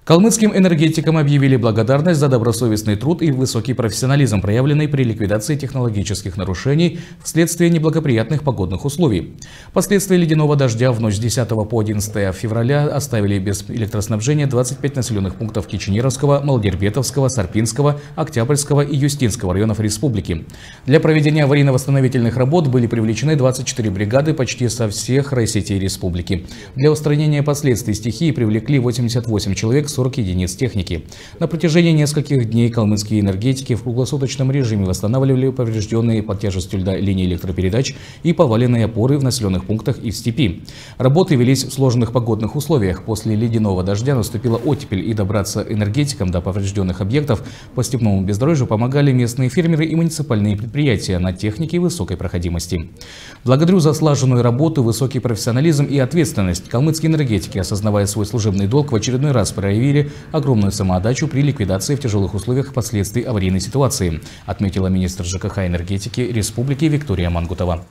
Калмыцким энергетикам объявили благодарность за добросовестный труд и высокий профессионализм, проявленный при ликвидации технологических нарушений вследствие неблагоприятных погодных условий. Последствия ледяного дождя в ночь с 10 по 11 февраля оставили без электроснабжения 25 населенных пунктов Киченеровского, Малдербетовского, Сарпинского, Октябрьского и Юстинского районов республики. Для проведения аварийно-восстановительных работ были привлечены 24 бригады почти со всех райсетей республики. Для устранения последствий стихии привлекли 88 человек, 40 единиц техники. На протяжении нескольких дней калмыцкие энергетики в круглосуточном режиме восстанавливали поврежденные под тяжестью льда линии электропередач и поваленные опоры в населенных пунктах и в степи. Работы велись в сложных погодных условиях. После ледяного дождя наступила оттепель, и добраться энергетикам до поврежденных объектов по степному бездорожью помогали местные фермеры и муниципальные предприятия на технике высокой проходимости. Благодарю за слаженную работу, высокий профессионализм и ответственность. Калмыцкие энергетики, осознавая свой служебный долг, в очередной раз проявили огромную самоотдачу при ликвидации в тяжелых условиях последствий аварийной ситуации, отметила министр ЖКХ и энергетики республики Виктория Мангутова.